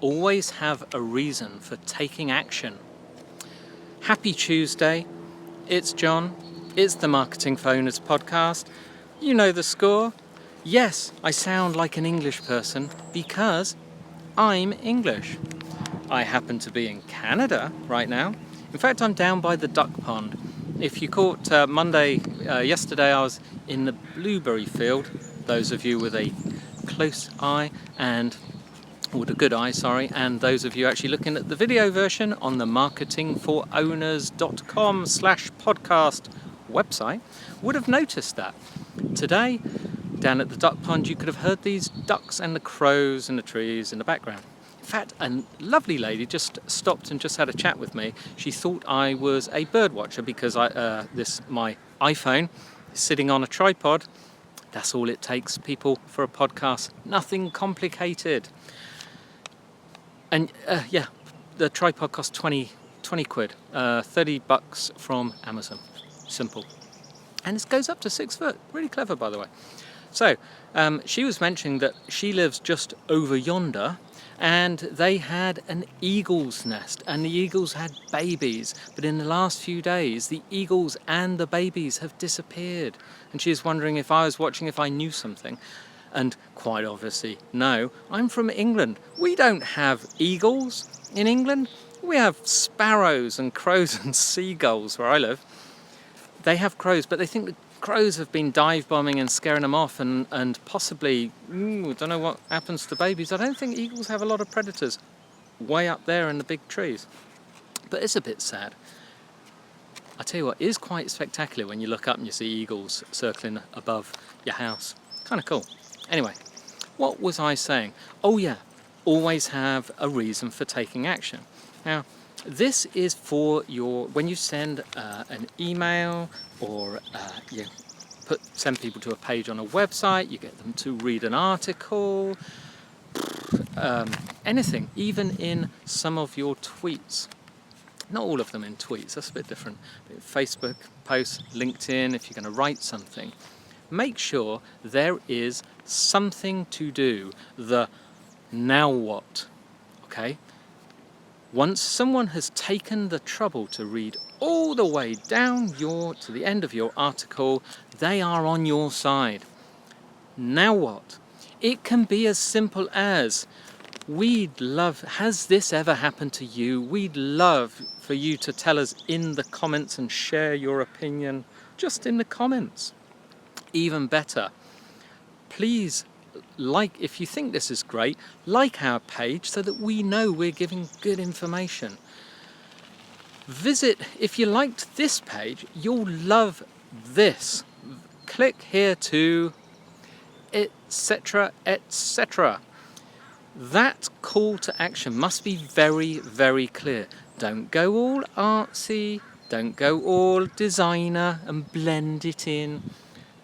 always have a reason for taking action. Happy Tuesday, it's John, it's the Marketing Phoners podcast. You know the score. Yes, I sound like an English person because I'm English. I happen to be in Canada right now. In fact, I'm down by the duck pond. If you caught yesterday I was in the blueberry field. Those of you with a close eye with a good eye, and those of you actually looking at the video version on the marketingforowners.com/podcast website would have noticed that. Today, down at the duck pond, you could have heard these ducks and the crows and the trees in the background. In fact, a lovely lady just stopped and just had a chat with me. She thought I was a bird watcher because my iPhone is sitting on a tripod. That's all it takes, people, for a podcast. Nothing complicated. And the tripod costs 20 quid, $30 from Amazon. Simple. And it goes up to 6 foot. Really clever, by the way. So she was mentioning that she lives just over yonder, and they had an eagle's nest, and the eagles had babies. But in the last few days, the eagles and the babies have disappeared. And she was wondering if I was watching, if I knew something. And quite obviously, no. I'm from England. We don't have eagles in England. We have sparrows and crows and seagulls where I live. They have crows, but they think the crows have been dive bombing and scaring them off, and possibly, I don't know what happens to babies. I don't think eagles have a lot of predators way up there in the big trees. But it's a bit sad. I tell you what, it is quite spectacular when you look up and you see eagles circling above your house. Kind of cool. Anyway, what was I saying? Oh yeah, always have a reason for taking action. Now, this is for when you send an email or you send people to a page on a website, you get them to read an article, anything, even in some of your tweets. Not all of them in tweets, that's a bit different. Facebook posts, LinkedIn, if you're going to write something, make sure there is something to do, the now what, okay? Once someone has taken the trouble to read all the way down to the end of your article, they are on your side. Now what? It can be as simple as, has this ever happened to you? We'd love for you to tell us in the comments and share your opinion just in the comments. Even better, please, if you think this is great, like our page so that we know we're giving good information. If you liked this page, you'll love this. Click here to, etc., etc. That call to action must be very, very clear. Don't go all artsy, don't go all designer and blend it in.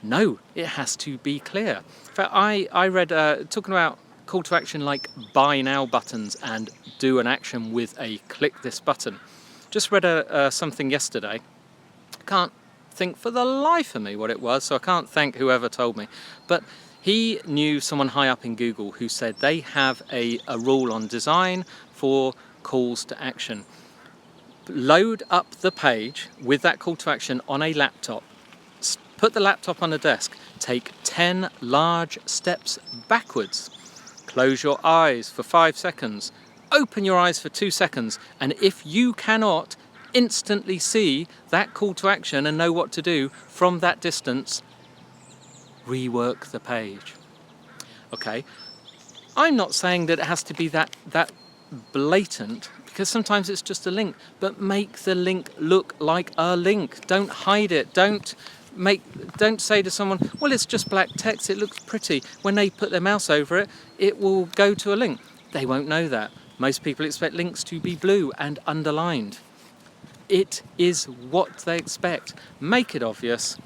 No, it has to be clear. In fact, I read, talking about call to action like buy now buttons and do an action with a click this button. Just read something yesterday. Can't think for the life of me what it was, so I can't thank whoever told me. But he knew someone high up in Google who said they have a rule on design for calls to action. Load up the page with that call to action on a laptop. Put the laptop on the desk, take 10 large steps backwards, close your eyes for 5 seconds, open your eyes for 2 seconds, and if you cannot instantly see that call to action and know what to do from that distance, rework the page. Okay, I'm not saying that it has to be that blatant, because sometimes it's just a link, but make the link look like a link. Don't hide it. Don't say to someone, well, it's just black text, it looks pretty. When they put their mouse over it, it will go to a link. They won't know that. Most people expect links to be blue and underlined. It is what they expect. Make it obvious.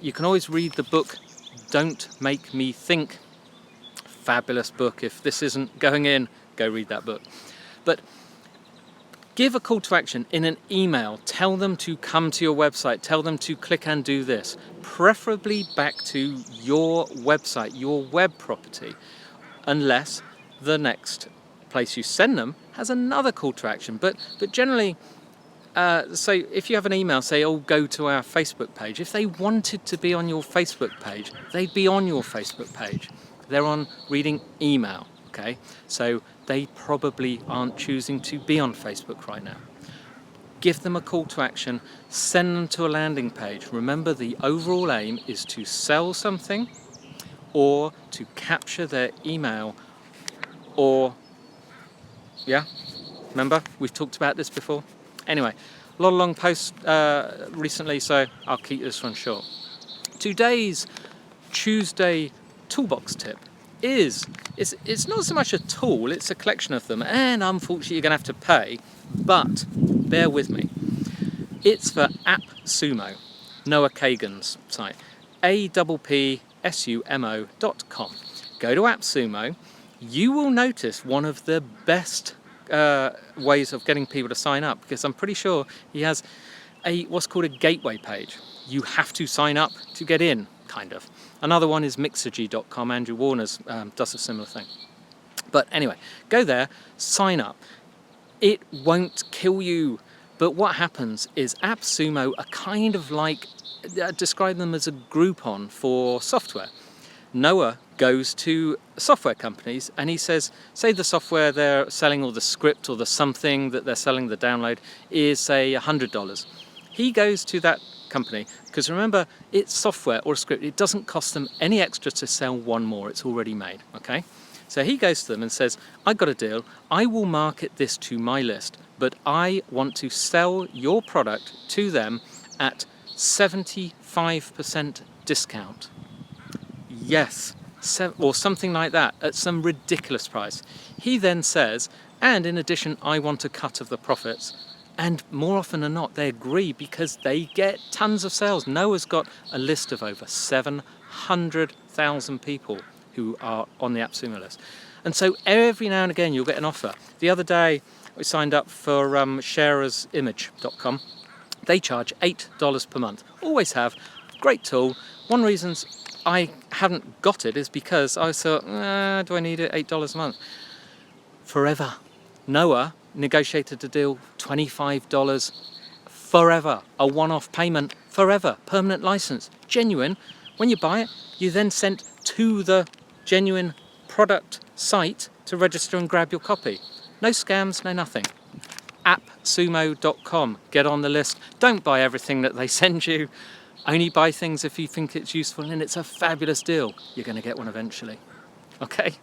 You can always read the book, Don't Make Me Think. Fabulous book. If this isn't going in, go read that book. But give a call to action in an email. Tell them to come to your website. Tell them to click and do this. Preferably back to your website, your web property, unless the next place you send them has another call to action. But generally, so if you have an email, say, oh, go to our Facebook page. If they wanted to be on your Facebook page, they'd be on your Facebook page. They're on reading email, okay? So they probably aren't choosing to be on Facebook right now. Give them a call to action, send them to a landing page. Remember, the overall aim is to sell something or to capture their email or, yeah, remember, we've talked about this before. Anyway, a lot of long posts recently, so I'll keep this one short. Today's Tuesday toolbox tip is, it's not so much a tool, it's a collection of them, and unfortunately you're going to have to pay, but bear with me. It's for AppSumo, Noah Kagan's site, appsumo.com. Go to AppSumo. You will notice one of the best ways of getting people to sign up, because I'm pretty sure he has what's called a gateway page. You have to sign up to get in, kind of. Another one is mixergy.com. Andrew Warner's does a similar thing. But anyway, go there, sign up. It won't kill you. But what happens is AppSumo are kind of like, describe them as a Groupon for software. Noah goes to software companies and he says, say the software they're selling or the script or the something that they're selling, the download, is say $100. He goes to that company, because remember, it's software or a script. It doesn't cost them any extra to sell one more. It's already made, okay? So he goes to them and says, I got a deal. I will market this to my list, but I want to sell your product to them at 75% discount. Yes, or something like that, at some ridiculous price. He then says, and in addition, I want a cut of the profits. And more often than not, they agree because they get tons of sales. Noah's got a list of over 700,000 people who are on the AppSumo list. And so every now and again, you'll get an offer. The other day, we signed up for sharersimage.com. They charge $8 per month. Always have. Great tool. One reason I haven't got it is because I thought, do I need it? $8 a month. Forever. Noah negotiated a deal, $25 forever. A one-off payment forever. Permanent license. Genuine. When you buy it, you then sent to the genuine product site to register and grab your copy. No scams, no nothing. appsumo.com. Get on the list. Don't buy everything that they send you. Only buy things if you think it's useful and it's a fabulous deal. You're going to get one eventually. Okay?